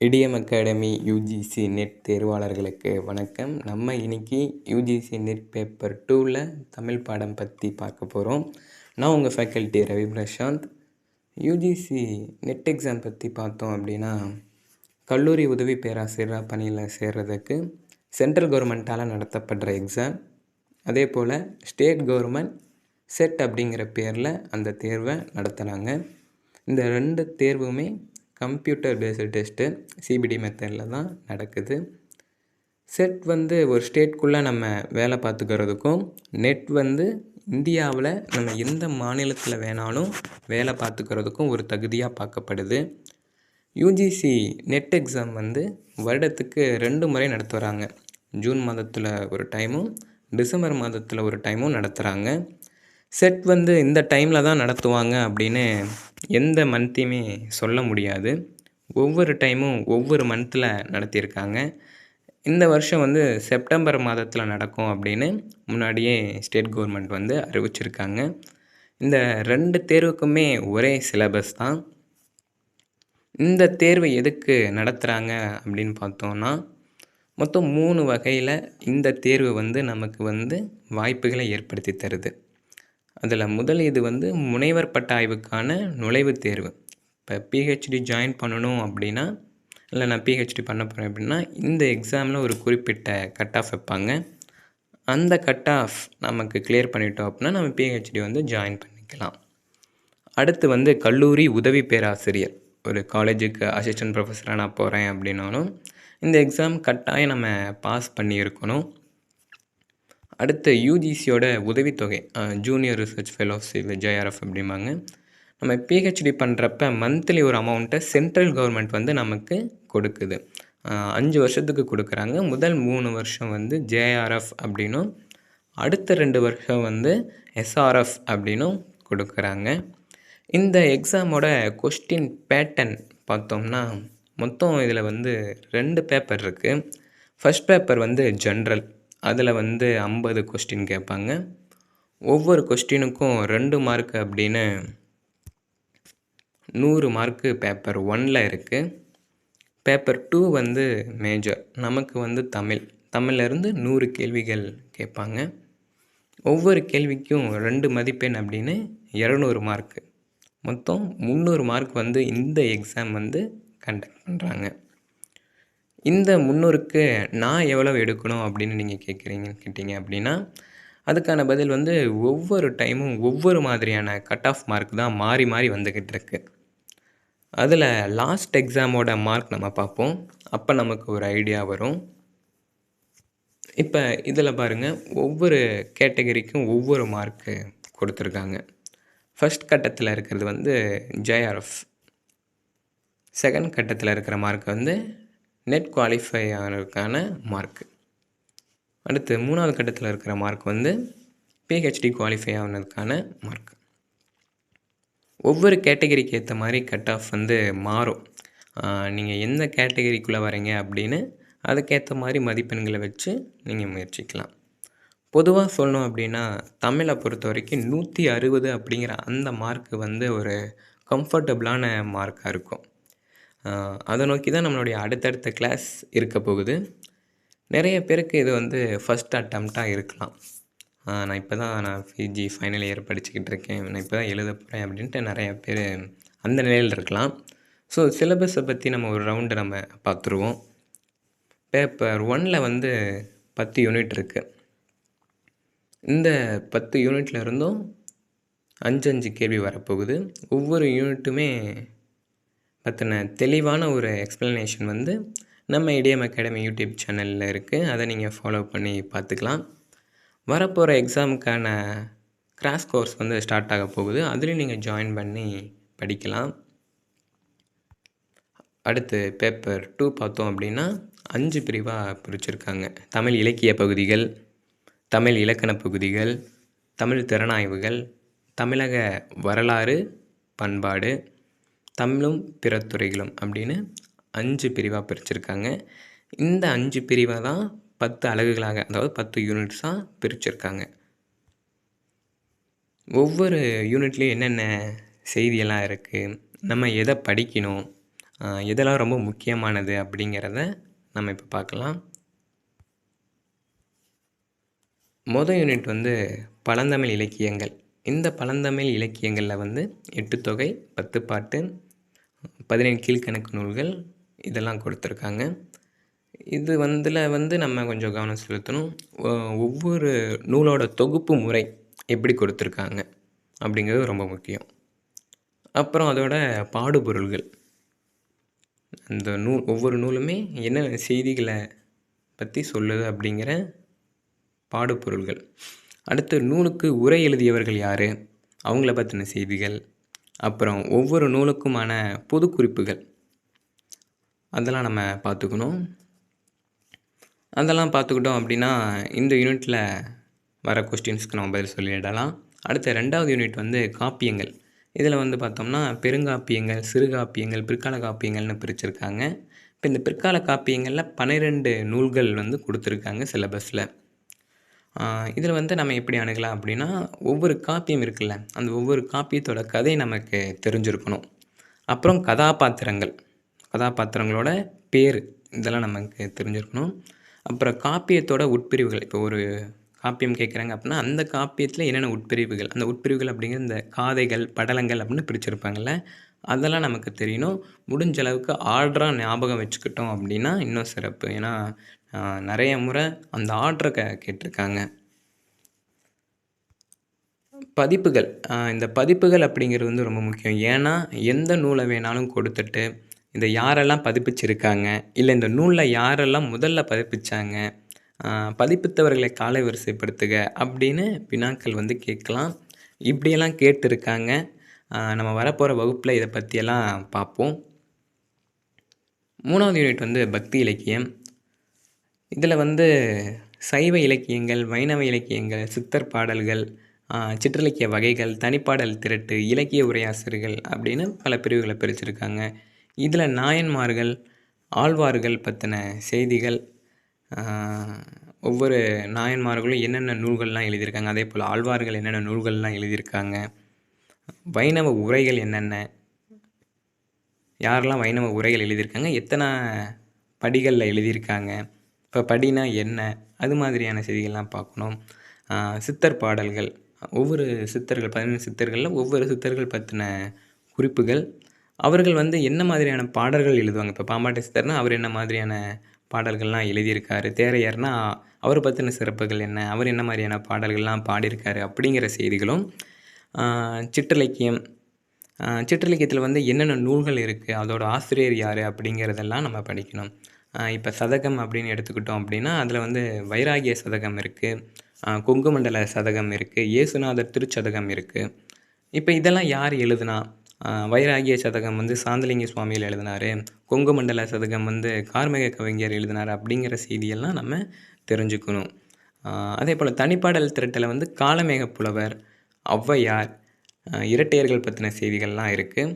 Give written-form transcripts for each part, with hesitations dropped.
இடியம் academy UGC net தேர்வாளர்களுக்கு வணக்கம். நம்ம இன்னைக்கு யூஜிசி நெட் பேப்பர் 2ல் தமிழ் பாடம் பற்றி பார்க்க போகிறோம். நான் உங்கள் faculty Ravi Prashanth. UGC NET exam பற்றி பார்த்தோம் அப்படின்னா, கல்லூரி உதவி பேராசிரியராக பணியில் சேர்றதுக்கு சென்ட்ரல் கவர்மெண்ட்டால் நடத்தப்படுற எக்ஸாம். அதே போல் ஸ்டேட் கவர்மெண்ட் செட் அப்படிங்கிற பேரில் அந்த தேர்வை நடத்துகிறாங்க. இந்த 2 தேர்வுமே கம்ப்யூட்டர் பேஸ்டு டெஸ்ட்டு சிபிடி மெத்தடில் தான் நடக்குது. செட் ஒரு ஸ்டேட்குள்ளே நம்ம வேலை பார்த்துக்கிறதுக்கும், நெட் இந்தியாவில் நம்ம எந்த மாநிலத்தில் வேணாலும் வேலை பார்த்துக்கிறதுக்கும் ஒரு தகுதியாக பார்க்கப்படுது. யூஜிசி நெட் எக்ஸாம் வருடத்துக்கு 2 முறை நடத்து வராங்க. ஜூன் மாதத்தில் ஒரு டைமும், டிசம்பர் மாதத்தில் ஒரு டைமும் நடத்துகிறாங்க. செட் இந்த டைமில் தான் நடத்துவாங்க அப்படின்னு எந்த மந்த்தையுமே சொல்ல முடியாது. ஒவ்வொரு டைமும் ஒவ்வொரு மந்தில் நடத்தியிருக்காங்க. இந்த வருஷம் செப்டம்பர் மாதத்தில் நடக்கும் அப்படின்னு முன்னாடியே ஸ்டேட் கவர்மெண்ட் அறிவிச்சிருக்காங்க. இந்த 2 தேர்வுக்குமே ஒரே சிலபஸ் தான். இந்த தேர்வை எதுக்கு நடத்துகிறாங்க அப்படின்னு பார்த்தோன்னா, மொத்தம் 3 வகையில் இந்த தேர்வு நமக்கு வாய்ப்புகளை ஏற்படுத்தி தருது. அதில் முதல் இது முனைவர் பட்ட ஆய்வுக்கான நுழைவுத் தேர்வு. இப்போ பிஹெச்டி ஜாயின் பண்ணணும் அப்படின்னா, இல்லை நான் பிஹெச்டி பண்ண போகிறேன் அப்படின்னா, இந்த எக்ஸாமில் ஒரு குறிப்பிட்ட கட் ஆஃப் வைப்பாங்க. அந்த கட் ஆஃப் நமக்கு கிளியர் பண்ணிட்டோம் அப்படின்னா நம்ம பிஹெச்டி ஜாயின் பண்ணிக்கலாம். அடுத்து கல்லூரி உதவி பேராசிரியர். ஒரு காலேஜுக்கு அசிஸ்டன்ட் ப்ரொஃபஸராக நான் போகிறேன் அப்படின்னாலும் இந்த எக்ஸாம் கட்டாயம் நம்ம பாஸ் பண்ணியிருக்கணும். அடுத்து யூஜிசியோட உதவித்தொகை, ஜூனியர் ரிசர்ச் ஃபெலோஷிப் ஜேஆர்எஃப் அப்படிம்பாங்க. நம்ம பிஹெச்டி பண்ணுறப்ப மந்த்லி ஒரு அமௌண்ட்டை சென்ட்ரல் கவர்மெண்ட் நமக்கு கொடுக்குது. 5 வருஷத்துக்கு கொடுக்குறாங்க. முதல் 3 வருஷம் ஜேஆர்எஃப் அப்படின்னும், அடுத்த 2 வருஷம் எஸ்ஆர்எஃப் அப்படின்னும் கொடுக்குறாங்க. இந்த எக்ஸாமோட கொஸ்டின் பேட்டர்ன் பார்த்தோம்னா, மொத்தம் இதில் 2 பேப்பர் இருக்குது. First paper general. அதில் 50 கொஸ்டின் கேட்பாங்க. ஒவ்வொரு கொஸ்டினுக்கும் 2 மார்க் அப்படின்னு 100 மார்க்கு பேப்பர் 1ல் இருக்குது. Paper 2 major. நமக்கு தமிழ்லேருந்து 100 கேள்விகள் கேட்பாங்க. ஒவ்வொரு கேள்விக்கும் 2 மதிப்பெண் அப்படின்னு 200 மார்க்கு. மொத்தம் 300 மார்க் இந்த எக்ஸாம் கண்டக்ட் பண்ணுறாங்க. இந்த 300க்கு நான் எவ்வளவு எடுக்கணும் அப்படின்னு நீங்கள் கேட்டீங்க அப்படின்னா, அதுக்கான பதில் ஒவ்வொரு டைமும் ஒவ்வொரு மாதிரியான கட் ஆஃப் மார்க் தான் மாறி மாறி வந்துக்கிட்டு இருக்கு. அதில் லாஸ்ட் எக்ஸாமோட மார்க் நம்ம பார்ப்போம். அப்போ நமக்கு ஒரு ஐடியா வரும். இப்போ இதில் பாருங்கள், ஒவ்வொரு கேட்டகரிக்கும் ஒவ்வொரு மார்க்கு கொடுத்துருக்காங்க. ஃபஸ்ட் கட்டத்தில் இருக்கிறது ஜேஆர்எஃப். செகண்ட் கட்டத்தில் இருக்கிற மார்க் நெட் குவாலிஃபை ஆனதுக்கான மார்க்கு. அடுத்து 3வது கட்டத்தில் இருக்கிற மார்க் பிஹெச்டி குவாலிஃபை ஆனதுக்கான மார்க். ஒவ்வொரு கேட்டகரிக்கு ஏற்ற மாதிரி கட் ஆஃப் மாறும். நீங்கள் எந்த கேட்டகரிக்குள்ளே வரீங்க அப்படின்னு அதுக்கேற்ற மாதிரி மதிப்பெண்களை வச்சு நீங்கள் முயற்சிக்கலாம். பொதுவாக சொல்லணும் அப்படின்னா, தமிழை பொறுத்த வரைக்கும் 160 அப்படிங்கிற அந்த மார்க்கு ஒரு கம்ஃபர்டபுளான மார்க்காக இருக்கும். அதை நோக்கி தான் நம்மளுடைய அடுத்தடுத்த கிளாஸ் இருக்க போகுது. நிறைய பேருக்கு இது ஃபஸ்ட் அட்டம்ப்டாக இருக்கலாம். நான் இப்போ தான் பிஜி ஃபைனல் இயர் படிச்சுக்கிட்டு இருக்கேன், நான் இப்போ தான் எழுத போகிறேன் அப்படின்ட்டு நிறைய பேர் அந்த நிலையில் இருக்கலாம். ஸோ சிலபஸை பற்றி நம்ம ஒரு ரவுண்டு நம்ம பார்த்துருவோம். பேப்பர் 1ல் 10 யூனிட் இருக்குது. இந்த 10 யூனிட்டில் இருந்தும் 5 கேள்வி வரப்போகுது. ஒவ்வொரு யூனிட்டுமே பற்றின தெளிவான ஒரு எக்ஸ்ப்ளனேஷன் நம்ம இடியம் அகாடமி யூடியூப் சேனலில் இருக்குது. அதை நீங்கள் ஃபாலோ பண்ணி பார்த்துக்கலாம். வரப்போகிற எக்ஸாமுக்கான கிராஷ் கோர்ஸ் ஸ்டார்ட் ஆக போகுது. அதுலேயும் நீங்கள் ஜாயின் பண்ணி படிக்கலாம். அடுத்து பேப்பர் 2 பார்த்தோம் அப்படின்னா 5 பிரிவாக பிரிச்சிருக்காங்க. தமிழ் இலக்கிய பகுதிகள், தமிழ் இலக்கண பகுதிகள், தமிழ் திறனாய்வுகள், தமிழக வரலாறு பண்பாடு, தமிழும் பிற துறைகளும் அப்படின்னு 5 பிரிவாக பிரிச்சிருக்காங்க. இந்த 5 பிரிவை தான் 10 அலகுகளாக, அதாவது 10 யூனிட்ஸாக பிரிச்சிருக்காங்க. ஒவ்வொரு யூனிட்லேயும் என்னென்ன செய்தியெல்லாம் இருக்குது, நம்ம எதை படிக்கணும், எதெல்லாம் ரொம்ப முக்கியமானது அப்படிங்கிறத நம்ம இப்போ பார்க்கலாம். மொதல் யூனிட் வந்து பழந்தமிழ் இலக்கியங்கள். இந்த பழந்தமிழ் இலக்கியங்களில் வந்து 8 தொகை, 10 பாட்டு, 17 கீழ்க்கணக்கு நூல்கள் இதெல்லாம் கொடுத்துருக்காங்க. இது வந்து நம்ம கொஞ்சம் கவனம் செலுத்தணும். ஒவ்வொரு நூலோட தொகுப்பு முறை எப்படி கொடுத்துருக்காங்க அப்படிங்கிறது ரொம்ப முக்கியம். அப்புறம் அதோட பாடுபொருள்கள். அந்த ஒவ்வொரு நூலுமே என்ன செய்திகளை பற்றி சொல்லுது அப்படிங்கிற பாடுபொருள்கள். அடுத்து நூலுக்கு உரை எழுதியவர்கள் யார், அவங்கள பற்றின செய்திகள். அப்புறம் ஒவ்வொரு நூலுக்குமான பொது குறிப்புகள், அதெல்லாம் நம்ம பார்த்துக்கணும். அதெல்லாம் பார்த்துக்கிட்டோம் அப்படின்னா இந்த யூனிட்டில் வர கொஸ்டின்ஸ்க்கு நம்ம பதில் சொல்லிடலாம். அடுத்த 2வது யூனிட் வந்து காப்பியங்கள். இதில் வந்து பார்த்தோம்னா பெருங்காப்பியங்கள், சிறுகாப்பியங்கள், பிற்கால காப்பியங்கள்னு பிரிச்சிருக்காங்க. இப்போ இந்த பிற்கால காப்பியங்களில் 12 நூல்கள் வந்து கொடுத்துருக்காங்க சிலபஸில். இதில் வந்து நம்ம எப்படி அணுகலாம் அப்படின்னா, ஒவ்வொரு காப்பியம் இருக்குல்ல, அந்த ஒவ்வொரு காப்பியத்தோட கதை நமக்கு தெரிஞ்சிருக்கணும். அப்புறம் கதாபாத்திரங்களோட பேர் இதெல்லாம் நமக்கு தெரிஞ்சிருக்கணும். அப்புறம் காப்பியத்தோட உட்பிரிவுகள். இப்போ ஒரு காப்பியம் கேட்குறாங்க அப்படின்னா அந்த காப்பியத்தில் என்னென்ன உட்பிரிவுகள், அந்த உட்பிரிவுகள் அப்படிங்கிற இந்த காதைகள், படலங்கள் அப்படின்னு பிரிச்சிருப்பாங்கள்ல, அதெல்லாம் நமக்கு தெரியணும். முடிஞ்ச அளவுக்கு ஆர்டராக ஞாபகம் வச்சுக்கிட்டோம் அப்படின்னா இன்னும் சிறப்பு. ஏன்னா நிறைய முறை அந்த ஆர்டரை கேட்டிருக்காங்க. பதிப்புகள். இந்த பதிப்புகள் அப்படிங்கிறது வந்து ரொம்ப முக்கியம். ஏன்னா எந்த நூலை வேணாலும் கொடுத்துட்டு இதை யாரெல்லாம் பதிப்பிச்சிருக்காங்க, இல்லை இந்த நூலில் யாரெல்லாம் முதல்ல பதிப்பிச்சாங்க, பதிப்பித்தவர்களை கால வரிசைப்படுத்துக அப்படின்னு வினாக்கள் வந்து கேட்கலாம். இப்படியெல்லாம் கேட்டிருக்காங்க. நம்ம வரப்போகிற வகுப்பில் இதை பற்றியெல்லாம் பார்ப்போம். 3வது யூனிட் வந்து பக்தி இலக்கியம். இதில் வந்து சைவ இலக்கியங்கள், வைணவ இலக்கியங்கள், சித்தர் பாடல்கள், சிற்றிலக்கிய வகைகள், தனிப்பாடல் திரட்டு, இலக்கிய உரையாசிரியர்கள் அப்படின்னு பல பிரிவுகளை பிரிச்சிருக்காங்க. இதில் நாயன்மார்கள், ஆழ்வார்கள் பற்றின செய்திகள், ஒவ்வொரு நாயன்மார்களும் என்னென்ன நூல்கள்லாம் எழுதியிருக்காங்க, அதே போல் ஆழ்வார்கள் என்னென்ன நூல்கள்லாம் எழுதியிருக்காங்க, வைணவ உரைகள் என்னென்ன, யாரெல்லாம் வைணவ உரைகள் எழுதியிருக்காங்க, எத்தனை படிகளில் எழுதியிருக்காங்க, இப்போ படினா என்ன, அது மாதிரியான செய்திகள்லாம் பார்க்கணும். சித்தர் பாடல்கள், ஒவ்வொரு சித்தர்கள் 17 சித்தர்களில் ஒவ்வொரு சித்தர்கள் பற்றின குறிப்புகள், அவர்கள் வந்து என்ன மாதிரியான பாடல்கள் எழுதுவாங்க. இப்போ பாம்பாட்டி சித்தர்னால் அவர் என்ன மாதிரியான பாடல்கள்லாம் எழுதியிருக்காரு, தேரையர்னா அவர் பற்றின சிறப்புகள் என்ன, அவர் என்ன மாதிரியான பாடல்கள்லாம் பாடியிருக்காரு அப்படிங்கிற செய்திகளும். சிற்றிலக்கியத்தில் வந்து என்னென்ன நூல்கள் இருக்குது, அதோட ஆசிரியர் யார் அப்படிங்கிறதெல்லாம் நம்ம படிக்கணும். இப்போ சதகம் அப்படின்னு எடுத்துக்கிட்டோம் அப்படின்னா அதில் வந்து வைராகிய சதகம் இருக்குது, கொங்கு மண்டல சதகம் இருக்குது, இயேசுநாதர் திருச்சதகம் இருக்குது. இப்போ இதெல்லாம் யார் எழுதுனா, வைராகிய சதகம் வந்து சாந்தலிங்க சுவாமிகள் எழுதினார், கொங்கு மண்டல சதகம் வந்து கார்மேக கவிஞர் எழுதினார் அப்படிங்கிற செய்தியெல்லாம் நம்ம தெரிஞ்சுக்கணும். அதே போல் தனிப்பாடல் திரட்டில் வந்து காலமேக புலவர், ஔவையார், இரட்டையர்கள் பற்றின செய்திகள்லாம் இருக்குது.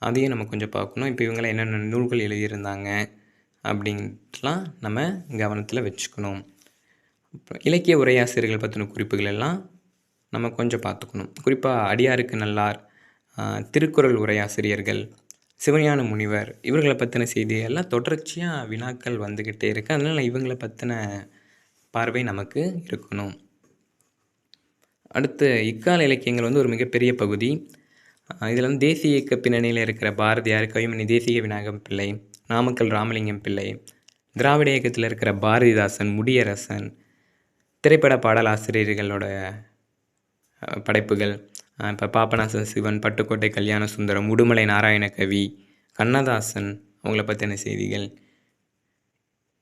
அதையும் நம்ம கொஞ்சம் பார்க்கணும். இப்போ இவங்களாம் என்னென்ன நூல்கள் எழுதியிருந்தாங்க அப்படின்ட்டுலாம் நம்ம கவனத்தில் வச்சுக்கணும். அப்புறம் இலக்கிய உரையாசிரியர்கள் பற்றின குறிப்புகள் எல்லாம் நம்ம கொஞ்சம் பார்த்துக்கணும். குறிப்பாக அடியாருக்கு நல்லார், திருக்குறள் உரையாசிரியர்கள், சிவஞான முனிவர், இவர்களை பற்றின செய்தியெல்லாம் தொடர்ச்சியாக வினாக்கள் வந்துக்கிட்டே இருக்குது. அதனால் இவங்களை பற்றின பார்வை நமக்கு இருக்கணும். அடுத்து இக்கால இலக்கியங்கள் வந்து ஒரு மிகப்பெரிய பகுதி. இதில் வந்து தேசிய இயக்க பின்னணியில் இருக்கிற பாரதியார், கவிமணி தேசிக விநாயகம் பிள்ளை, நாமக்கல் ராமலிங்கம் பிள்ளை, திராவிட இயக்கத்தில் இருக்கிற பாரதிதாசன், முடியரசன், திரைப்பட பாடலாசிரியர்களோட படைப்புகள், இப்போ பாபநாசம் சிவன், பட்டுக்கோட்டை கல்யாண சுந்தரம், உடுமலை நாராயணகவி, கண்ணதாசன், அவங்கள பற்றின செய்திகள்.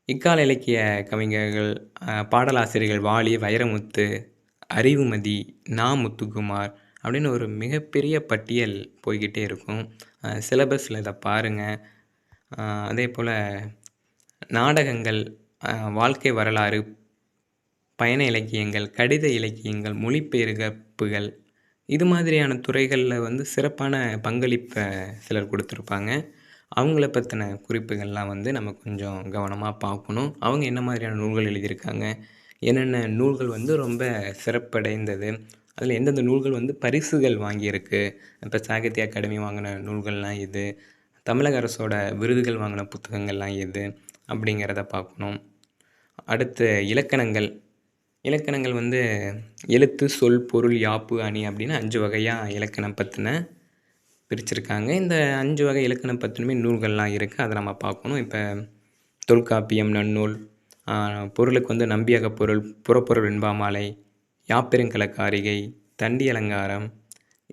இக்கால இலக்கிய கவிஞர்கள், பாடலாசிரியர்கள் வாலி, வைரமுத்து, அறிவுமதி, நா. முத்துக்குமார் அப்படின்னு ஒரு மிகப்பெரிய பட்டியல் போய்கிட்டே இருக்கும். சிலபஸில் இதை பாருங்கள். அதே போல் நாடகங்கள், வாழ்க்கை வரலாறு, பயண இலக்கியங்கள், கடித இலக்கியங்கள், மொழிபெயர்ப்புகள், இது மாதிரியான துறைகளில் வந்து சிறப்பான பங்களிப்பை சிலர் கொடுத்துருப்பாங்க. அவங்கள பற்றின குறிப்புகள்லாம் வந்து நம்ம கொஞ்சம் கவனமாக பார்க்கணும். அவங்க என்ன மாதிரியான நூல்கள் எழுதியிருக்காங்க, என்னென்ன நூல்கள் வந்து ரொம்ப சிறப்படைந்தது, அதில் எந்தெந்த நூல்கள் வந்து பரிசுகள் வாங்கியிருக்கு, இப்போ சாகித்ய அகாடமி வாங்கின நூல்கள்லாம் இது, தமிழக அரசோட விருதுகள் வாங்கின புத்தகங்கள்லாம் எது அப்படிங்கிறத பார்க்கணும். அடுத்து இலக்கணங்கள். இலக்கணங்கள் வந்து எழுத்து, சொல், பொருள், யாப்பு, அணி அப்படின்னு 5 வகையாக இலக்கணம் பற்றின பிரிச்சிருக்காங்க. இந்த 5 வகை இலக்கணம் பற்றினுமே நூல்கள்லாம் இருக்குது. அதை நம்ம பார்க்கணும். இப்போ தொல்காப்பியம், நன்னூல், பொருளுக்கு வந்து நம்பியக பொருள், புறப்பொருள் வெண்பாமாலை, யாப்பெருங்கலக்காரிகை, தண்டி அலங்காரம்,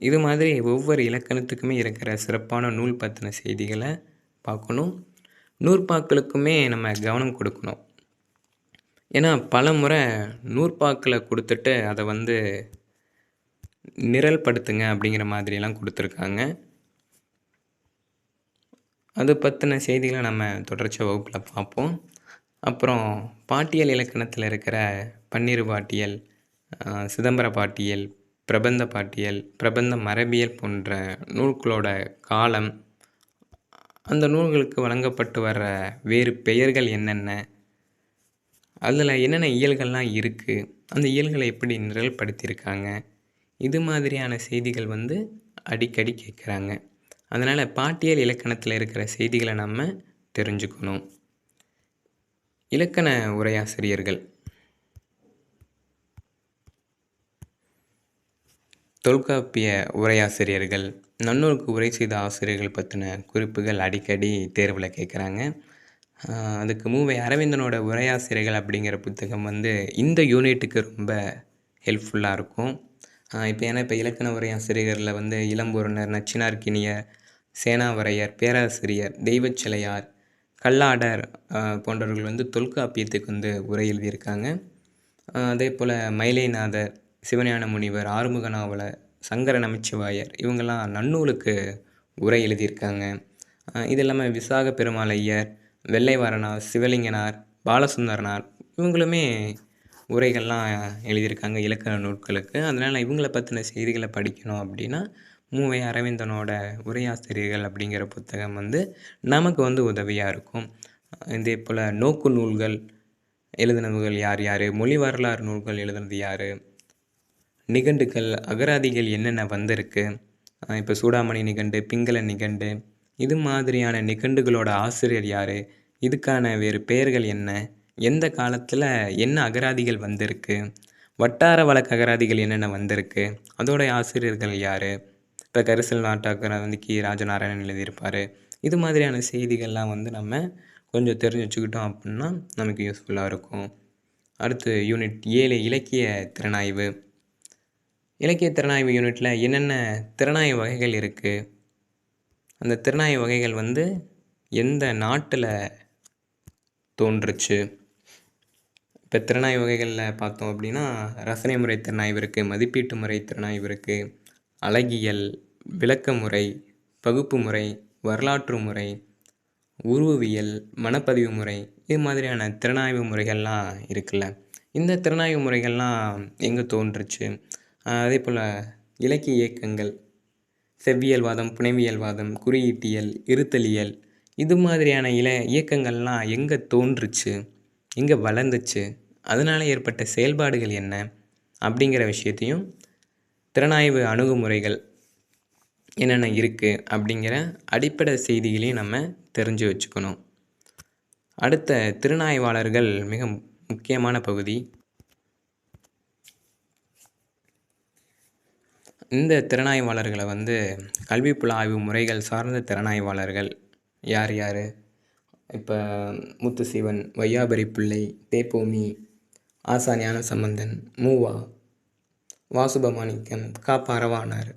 இது மாதிரி ஒவ்வொரு இலக்கணத்துக்குமே இருக்கிற சிறப்பான நூல் பற்றின செய்திகளை பார்க்கணும். நூற்பாக்களுக்குமே நம்ம கவனம் கொடுக்கணும். ஏன்னா பல முறை நூற்பாக்களை கொடுத்துட்டு அதை வந்து நிரல்படுத்துங்க அப்படிங்கிற மாதிரியெல்லாம் கொடுத்துருக்காங்க. அது பற்றின செய்திகளை நம்ம தொடர்ச்சியாக வகுப்பில் பார்ப்போம். அப்புறம் பாட்டியல் இலக்கணத்தில் இருக்கிற பன்னிரு பாட்டியல், சிதம்பர பாட்டியல், பிரபந்த பாட்டியல், பிரபந்த மரபியல் போன்ற நூல்களோட காலம், அந்த நூல்களுக்கு வழங்கப்பட்டு வர்ற வேறு பெயர்கள் என்னென்ன, அதில் என்னென்ன இயல்கள்லாம் இருக்குது, அந்த இயல்களை எப்படி நிரல்படுத்தியிருக்காங்க, இது மாதிரியான செய்திகள் வந்து அடிக்கடி கேட்குறாங்க. அதனால் பாட்டியல் இலக்கணத்தில் இருக்கிற செய்திகளை நம்ம தெரிஞ்சுக்கணும். இலக்கண உரையாசிரியர்கள். தொல்காப்பிய உரையாசிரியர்கள், நன்னூலுக்கு உரை செய்த ஆசிரியர்கள் பற்றின குறிப்புகள் அடிக்கடி தேர்வில் கேட்குறாங்க. அதுக்கு மூவை அரவிந்தனோட உரையாசிரியர்கள் அப்படிங்கிற புத்தகம் வந்து இந்த யூனிட்டுக்கு ரொம்ப ஹெல்ப்ஃபுல்லாக இருக்கும். இப்போ இலக்கண உரையாசிரியர்களில் வந்து இளம்பூரணர், நச்சினார்க்கினியர், சேனாவரையர், பேராசிரியர், தெய்வச்சிலையார், கல்லாடர் போன்றவர்கள் வந்து தொல்காப்பியத்துக்கு வந்து உரை எழுதியிருக்காங்க. அதே போல் மயிலைநாதர், சிவஞான முனிவர், ஆறுமுக நாவலர், சங்கர நமச்சிவாயர், இவங்கெல்லாம் நன்னூலுக்கு உரை எழுதியிருக்காங்க. இது இல்லாமல் விசாக பெருமாள் ஐயர், வெள்ளைவாரனார், சிவலிங்கனார், பாலசுந்தரனார், இவங்களுமே உரைகள்லாம் எழுதியிருக்காங்க இலக்கண நூல்களுக்கு. அதனால் இவங்களை பற்றின செய்திகளை படிக்கணும் அப்படின்னா மூவை அரவிந்தனோட உரையாசிரியர்கள் அப்படிங்கிற புத்தகம் வந்து நமக்கு வந்து உதவியாக இருக்கும். இதே போல் நோக்கு நூல்கள் எழுதினவர்கள் யார் யார், மொழி வரலாறு நூல்கள் எழுதுனது யார், நிகண்டுகள், அகராதிகள் என்னென்ன வந்திருக்கு, இப்போ சூடாமணி நிகண்டு, பிங்கள நிகண்டு, இது மாதிரியான நிகண்டுகளோட ஆசிரியர் யார், இதுக்கான வேறு பெயர்கள் என்ன, எந்த காலத்தில் என்ன அகராதிகள் வந்திருக்கு, வட்டார வழக்கு அகராதிகள் என்னென்ன வந்திருக்கு, அதோடைய ஆசிரியர்கள் யார், இப்போ கரிசல் நாட்டு அகராதிக்கு ராஜநாராயணன் எழுதியிருப்பார். இது மாதிரியான செய்திகள்லாம் வந்து நம்ம கொஞ்சம் தெரிஞ்சு வச்சுக்கிட்டோம் அப்படின்னா நமக்கு யூஸ்ஃபுல்லாக இருக்கும். அடுத்து யூனிட் 7 இலக்கிய திறனாய்வு. இலக்கிய திறனாய்வு யூனிட்டில் என்னென்ன திறனாய்வு வகைகள் இருக்குது, அந்த திறனாய்வு வகைகள் வந்து எந்த நாட்டில் தோன்றுச்சு. இப்போ திறனாய்வு வகைகளில் பார்த்தோம் அப்படின்னா ரசனை முறை திறனாய்வு இருக்குது, மதிப்பீட்டு முறை திறனாய்வு இருக்குது, அழகியல், விளக்க முறை, பகுப்பு முறை, வரலாற்று முறை, உருவவியல், மனப்பதிவு முறை, இது மாதிரியான திறனாய்வு முறைகள்லாம் இருக்குல்ல. இந்த திறனாய்வு முறைகள்லாம் எங்கே தோன்றுச்சு, அதே போல் இலக்கிய இயக்கங்கள், செவ்வியல்வாதம், புனைவியல்வாதம், குறியீட்டியல், இருத்தலியல், இது மாதிரியான இயக்கங்கள்லாம் எங்கே தோன்றுச்சு, எங்கே வளர்ந்துச்சு, அதனால் ஏற்பட்ட செயல்பாடுகள் என்ன அப்படிங்கிற விஷயத்தையும், திறனாய்வு அணுகுமுறைகள் என்னென்ன இருக்குது அப்படிங்கிற அடிப்படை செய்திகளையும் நம்ம தெரிஞ்சு வச்சுக்கணும். அடுத்த திறனாய்வாளர்கள் மிக முக்கியமான பகுதி. இந்த திறனாய்வாளர்களை வந்து கல்விப்புல ஆய்வு முறைகள் சார்ந்த திறனாய்வாளர்கள் யார் யார், இப்போ முத்துசிவன், வையாபுரி பிள்ளை, தேப்போமி, ஆசா ஞானசம்பந்தன், மூவா, வாசுபமாணிக்கம், கா பரவானார்,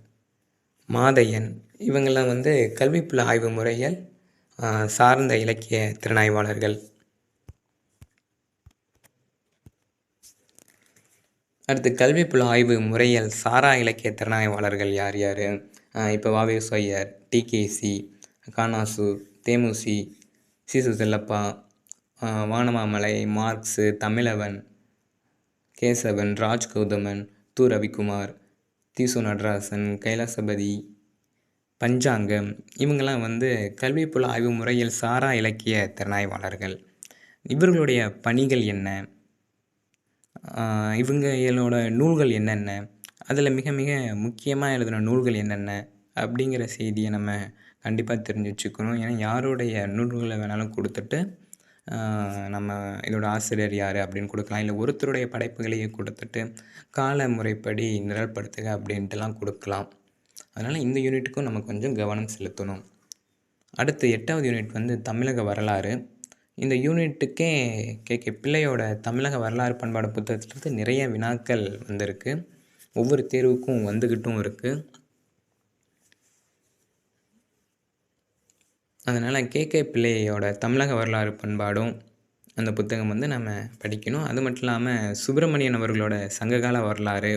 மாதையன், இவங்கெல்லாம் வந்து கல்விப்புல ஆய்வு முறைகள் சார்ந்த இலக்கிய திறனாய்வாளர்கள். அடுத்து கல்விப்புல ஆய்வு முறையில் சாரா இலக்கிய திறனாய்வாளர்கள் யார் யார், இப்போ வாவேசு ஐயர், டிகேசி, கானாசு, தேமுசி, சிசு செல்லப்பா, வானமாமலை, மார்க்ஸு, தமிழவன், கேசவன், ராஜ் கௌதமன், து ரவிக்குமார், தீசு நடராசன், கைலாசபதி, பஞ்சாங்கம், இவங்கெல்லாம் வந்து கல்விப்புல ஆய்வு முறையில் சாரா இலக்கிய திறனாய்வாளர்கள். இவர்களுடைய பணிகள் என்ன, இவங்களோட நூல்கள் என்னென்ன, அதில் மிக மிக முக்கியமாக எழுதின நூல்கள் என்னென்ன அப்படிங்கிற செய்தியை நம்ம கண்டிப்பாக தெரிஞ்சு வச்சுக்கணும். ஏன்னா யாருடைய நூல்களை வேணாலும் கொடுத்துட்டு நம்ம இதோட ஆசிரியர் யார் அப்படின்னு கொடுக்கலாம். இல்லை ஒருத்தருடைய படைப்புகளையே கொடுத்துட்டு கால முறைப்படி நிரல்படுத்துக அப்படின்ட்டுலாம் கொடுக்கலாம். அதனால் இந்த யூனிட்டுக்கும் நம்ம கொஞ்சம் கவனம் செலுத்தணும். அடுத்து 8வது யூனிட் வந்து தமிழக வரலாறு. இந்த யூனிட்டுக்கே கே பிள்ளையோட தமிழக வரலாறு பண்பாடு புத்தகத்திலிருந்து நிறைய வினாக்கள் வந்திருக்கு. ஒவ்வொரு தேர்வுக்கும் வந்துக்கிட்டும் இருக்குது. அதனால் பிள்ளையோட தமிழக வரலாறு பண்பாடும் அந்த புத்தகம் வந்து நம்ம படிக்கணும். அது மட்டும் இல்லாமல் சுப்பிரமணியன் அவர்களோட சங்ககால வரலாறு,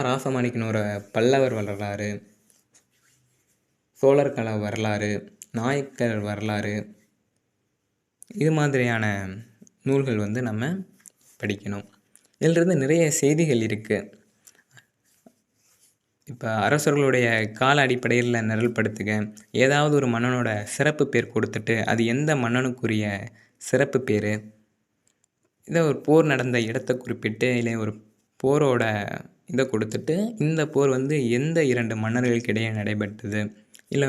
ராசமாணிக்கனோட பல்லவர் வரலாறு, சோழர் கால வரலாறு, நாயக்கர் வரலாறு, இது மாதிரியான நூல்கள் வந்து நம்ம படிக்கணும். இதிலிருந்து நிறைய செய்திகள் இருக்குது. இப்போ அரசர்களுடைய கால அடிப்படையில் நிரல்படுத்துக, ஏதாவது ஒரு மன்னனோட சிறப்பு பேர் கொடுத்துட்டு அது எந்த மன்னனுக்குரிய சிறப்பு பேர், இதை ஒரு போர் நடந்த இடத்தை குறிப்பிட்டு இல்லை ஒரு போரோட இதை கொடுத்துட்டு இந்த போர் வந்து எந்த 2 மன்னர்களுக்கு இடையே நடைபெற்றது, இல்லை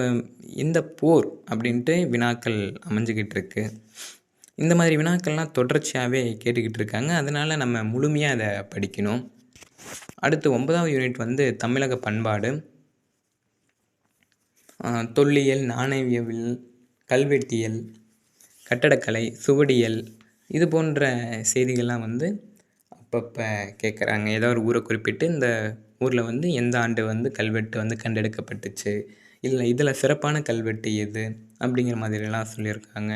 இந்த போர் அப்படின்ட்டு வினாக்கள் அமைஞ்சிக்கிட்டு இருக்கு. இந்த மாதிரி வினாக்கள்லாம் தொடர்ச்சியாகவே கேட்டுக்கிட்டு இருக்காங்க. அதனால் நம்ம முழுமையாக அதை படிக்கணும். அடுத்து 9வது யூனிட் வந்து தமிழக பண்பாடு, தொல்லியல், நாணயவியல், கல்வெட்டியல், கட்டடக்கலை, சுவடியல், இது போன்ற செய்திகள்லாம் வந்து அப்பப்போ கேட்குறாங்க. ஏதோ ஒரு ஊரை குறிப்பிட்டு இந்த ஊரில் வந்து எந்த ஆண்டு வந்து கல்வெட்டு வந்து கண்டெடுக்கப்பட்டுச்சு, இல்லை இதில் சிறப்பான கல்வெட்டு எது அப்படிங்கிற மாதிரிலாம் சொல்லியிருக்காங்க.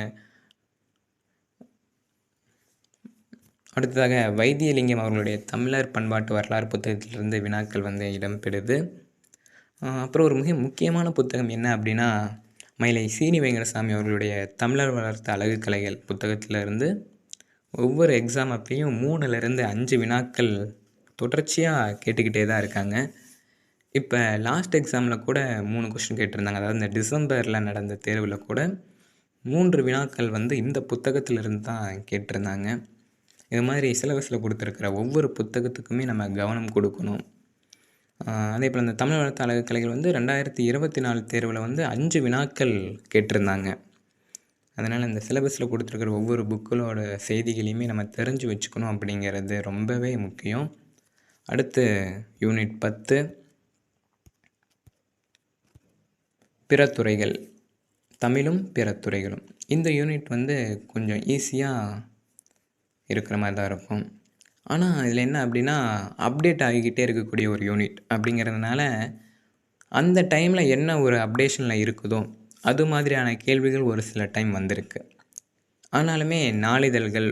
அடுத்ததாக வைத்தியலிங்கம் அவர்களுடைய தமிழர் பண்பாட்டு வரலாறு புத்தகத்திலிருந்து வினாக்கள் வந்து இடம்பெறுது. அப்புறம் ஒரு மிக முக்கியமான புத்தகம் என்ன அப்படின்னா மயிலை சீனி வெங்கடசாமி அவர்களுடைய தமிழர் வளர்த்த அழகு கலைகள் புத்தகத்திலிருந்து ஒவ்வொரு எக்ஸாம் அப்பையும் 3லேருந்து 5 வினாக்கள் தொடர்ச்சியாக கேட்டுக்கிட்டே தான் இருக்காங்க. இப்போ லாஸ்ட் எக்ஸாமில் கூட 3 கொஸ்டின் கேட்டிருந்தாங்க. அதாவது இந்த டிசம்பரில் நடந்த தேர்வில் கூட 3 வினாக்கள் வந்து இந்த புத்தகத்திலிருந்து தான் கேட்டிருந்தாங்க. இது மாதிரி சிலபஸில் கொடுத்துருக்கிற ஒவ்வொரு புத்தகத்துக்குமே நம்ம கவனம் கொடுக்கணும். அதே போல் இந்த தமிழ் வளர்த்த அழகு கலைகள் வந்து 2024 தேர்வில் வந்து 5 வினாக்கள் கேட்டிருந்தாங்க. அதனால் இந்த சிலபஸில் கொடுத்துருக்கிற ஒவ்வொரு புக்களோட செய்திகளையுமே நம்ம தெரிஞ்சு வச்சுக்கணும் அப்படிங்கிறது ரொம்பவே முக்கியம். அடுத்து யூனிட் 10 பிற துறைகள், தமிழும் பிற துறைகளும். இந்த யூனிட் வந்து கொஞ்சம் ஈஸியாக இருக்கிற மாதிரி தான் இருக்கும். ஆனால் இதில் என்ன அப்படின்னா அப்டேட் ஆகிக்கிட்டே இருக்கக்கூடிய ஒரு யூனிட் அப்படிங்கிறதுனால அந்த டைமில் என்ன ஒரு அப்டேஷனில் இருக்குதோ அது மாதிரியான கேள்விகள் ஒரு சில டைம் வந்திருக்கு. ஆனாலுமே நாளிதழ்கள்,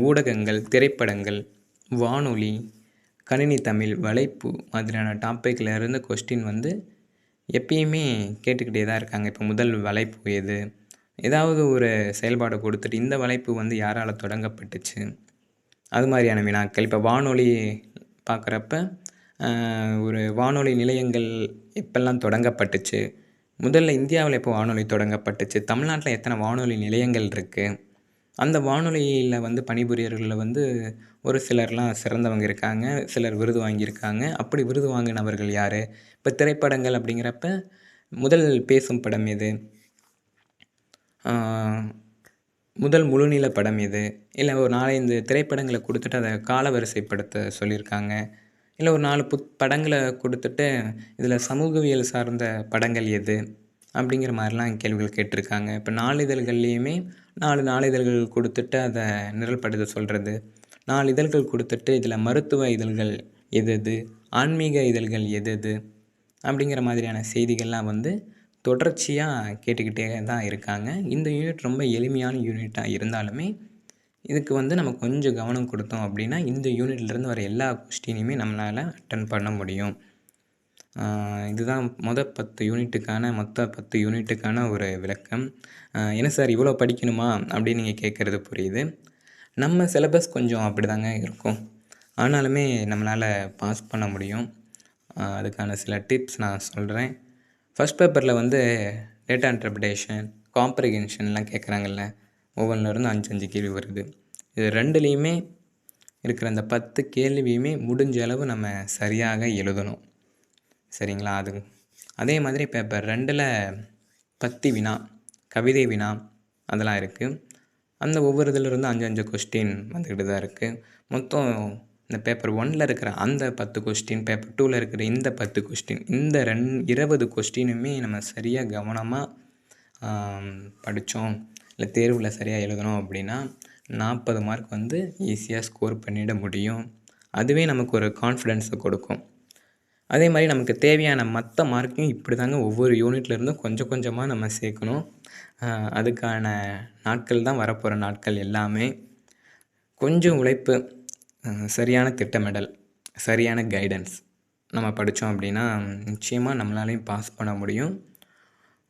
ஊடகங்கள், திரைப்படங்கள், வானொலி, கணினி தமிழ், வலைப்பு மாதிரியான டாப்பிக்கில் இருந்து கொஸ்டின் வந்து எப்பயுமே கேட்டுக்கிட்டே தான் இருக்காங்க. இப்போ முதல் வலைப்பு எது, ஏதாவது ஒரு செயல்பாடை கொடுத்துட்டு இந்த வலைப்பு வந்து யாரால் தொடங்கப்பட்டுச்சு, அது மாதிரியான வினாக்கள். இப்போ வானொலி பார்க்குறப்ப ஒரு வானொலி நிலையங்கள் எப்பெல்லாம் தொடங்கப்பட்டுச்சு, முதல்ல இந்தியாவில் எப்போ வானொலி தொடங்கப்பட்டுச்சு, தமிழ்நாட்டில் எத்தனை வானொலி நிலையங்கள் இருக்குது, அந்த வானொலியில் வந்து பணிபுரியர்களில் வந்து ஒரு சிலர்லாம் சிறந்தவங்க இருக்காங்க, சிலர் விருது வாங்கியிருக்காங்க. அப்படி விருது வாங்கினவர்கள் யார்? இப்போ திரைப்படங்கள் அப்படிங்கிறப்ப முதல் பேசும் படம் எது, முதல் முழுநீள படம் எது, இல்லை ஒரு 4-5 திரைப்படங்களை கொடுத்துட்டு அதை காலவரிசைப்படுத்த சொல்லியிருக்காங்க. இல்லை ஒரு 4 படங்களை கொடுத்துட்டு இதில் சமூகவியல் சார்ந்த படங்கள் எது அப்படிங்கிற மாதிரிலாம் கேள்விகள் கேட்டிருக்காங்க. இப்போ நாளிதழ்கள்லேயுமே 4 நாளிதழ்கள் கொடுத்துட்டு அதை நிரல்படுத்த சொல்கிறது, 4 இதழ்கள் கொடுத்துட்டு இதில் மருத்துவ இதழ்கள் எது, ஆன்மீக இதழ்கள் எது அப்படிங்கிற மாதிரியான செய்திகள்லாம் வந்து தொடர்ச்சியாக கேட்டுக்கிட்டே தான் இருக்காங்க. இந்த யூனிட் ரொம்ப எளிமையான யூனிட்டாக இருந்தாலுமே இதுக்கு வந்து நம்ம கொஞ்சம் கவனம் கொடுத்தோம் அப்படின்னா இந்த யூனிட்லேருந்து வர எல்லா கொஸ்டினையுமே நம்மளால் அட்டன் பண்ண முடியும். இதுதான் மொத்த 10 யூனிட்டுக்கான ஒரு விளக்கம். என்ன சார் இவ்வளோ படிக்கணுமா அப்படின்னு நீங்கள் கேட்குறது புரியுது. நம்ம சிலபஸ் கொஞ்சம் அப்படி தாங்க இருக்கும். ஆனாலுமே நம்மளால் பாஸ் பண்ண முடியும். அதுக்கான சில டிப்ஸ் நான் சொல்கிறேன். ஃபஸ்ட் பேப்பரில் வந்து டேட்டா இன்டர்பிரேஷன், காம்ப்ரிஹென்ஷன்லாம் கேட்குறாங்கல்ல, ஒவ்வொன்றிலேருந்து 5 கேள்வி வருது. இது 2லேயுமே இருக்கிற அந்த 10 கேள்வியுமே முடிஞ்ச அளவு நம்ம சரியாக எழுதணும். சரிங்களா? அதே மாதிரி பேப்பர் 2ல் பத்தி வினா, கவிதை வினா அதெல்லாம் இருக்குது. அந்த ஒவ்வொரு இதிலிருந்து 5 5 கொஸ்டின் வந்துக்கிட்டு தான் இருக்குது. மொத்தம் இந்த பேப்பர் 1ல் இருக்கிற அந்த 10 கொஸ்டின், பேப்பர் 2ல் இருக்கிற இந்த 10 கொஸ்டின், இந்த 20 கொஸ்டினுமே நம்ம சரியாக கவனமாக படித்தோம், இல்லை தேர்வில் சரியாக எழுதணும் அப்படின்னா 40 மார்க் வந்து ஈஸியாக ஸ்கோர் பண்ணிட முடியும். அதுவே நமக்கு ஒரு கான்ஃபிடென்ஸை கொடுக்கும். அதே மாதிரி நமக்கு தேவையான மற்ற மார்க்கையும் இப்படி தாங்க ஒவ்வொரு யூனிட்லேருந்தும் கொஞ்சம் கொஞ்சமாக நம்ம சேர்க்கணும். அதுக்கான நாட்கள் தான் வரப்போகிற நாட்கள் எல்லாமே. கொஞ்சம் உழைப்பு, சரியான திட்டமிடல், சரியான கைடன்ஸ் நம்ம படித்தோம் அப்படின்னா நிச்சயமாக நம்மளாலையும் பாஸ் பண்ண முடியும்.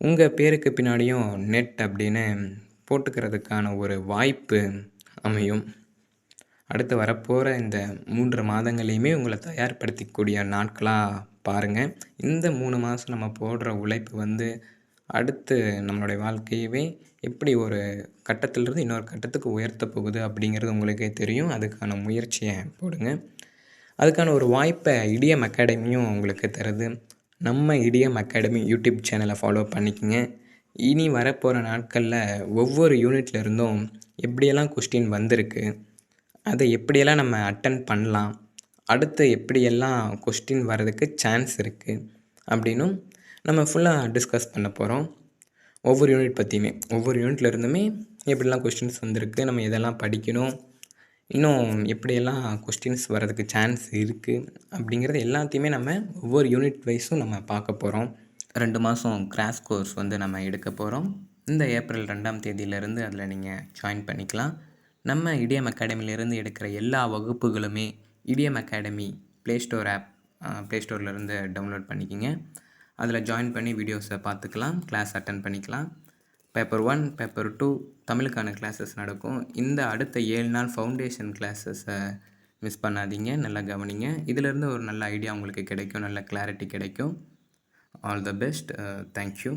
உங்கள் பேருக்கு பின்னாடியும் நெட் அப்படின்னு போட்டுக்கிறதுக்கான ஒரு வாய்ப்பு அமையும். அடுத்து வரப்போகிற இந்த 3 மாதங்களையுமே உங்களை தயார்படுத்திக்கூடிய நாட்களாக பாருங்கள். இந்த 3 மாதம் நம்ம போடுற உழைப்பு வந்து அடுத்து நம்மளுடைய வாழ்க்கையவே எப்படி ஒரு கட்டத்திலிருந்து இன்னொரு கட்டத்துக்கு உயர்த்த போகுது அப்படிங்கிறது உங்களுக்கே தெரியும். அதுக்கான முயற்சியை போடுங்க. அதுக்கான ஒரு வாய்ப்பை இடியம் அகாடமியும் உங்களுக்கு தருது. நம்ம இடியம் அகாடமி யூடியூப் சேனலை ஃபாலோ பண்ணிக்கங்க. இனி வரப்போகிற நாட்களில் ஒவ்வொரு யூனிட்ல இருந்தும் எப்படியெல்லாம் கொஸ்டின் வந்திருக்கு, அதை எப்படியெல்லாம் நம்ம அட்டன் பண்ணலாம், அடுத்து எப்படியெல்லாம் கொஸ்டின் வர்றதுக்கு சான்ஸ் இருக்குது அப்படின்னும் நம்ம ஃபுல்லாக டிஸ்கஸ் பண்ண போகிறோம். ஒவ்வொரு யூனிட் பற்றியுமே, ஒவ்வொரு யூனிட்ல இருந்துமே எப்படிலாம் கொஸ்டின்ஸ் வந்திருக்கு, நம்ம எதெல்லாம் படிக்கணும், இன்னும் எப்படியெல்லாம் கொஸ்டின்ஸ் வர்றதுக்கு சான்ஸ் இருக்குது அப்படிங்கிறது எல்லாத்தையுமே நம்ம ஒவ்வொரு யூனிட் வைஸும் நம்ம பார்க்க போகிறோம். 2 மாதம் கிராஷ் கோர்ஸ் வந்து நம்ம எடுக்க போகிறோம். இந்த ஏப்ரல் 2ஆம் தேதியிலேருந்து அதில் நீங்கள் ஜாயின் பண்ணிக்கலாம். நம்ம இடியம் அகாடமியிலேருந்து எடுக்கிற எல்லா வகுப்புகளுமே இடியம் academy play store app, play ஸ்டோர்லேருந்து டவுன்லோட் பண்ணிக்கிங்க. அதில் ஜாயின் பண்ணி வீடியோஸை பார்த்துக்கலாம், கிளாஸ் அட்டன் பண்ணிக்கலாம். பேப்பர் 1, பேப்பர் 2 தமிழுக்கான கிளாஸஸ் நடக்கும். இந்த அடுத்த 7 நாள் ஃபவுண்டேஷன் கிளாஸஸை மிஸ் பண்ணாதீங்க, நல்லா கவனிங்க. இதிலேருந்து ஒரு நல்ல ஐடியா உங்களுக்கு கிடைக்கும், நல்ல கிளாரிட்டி கிடைக்கும். All the best. தேங்க்யூ.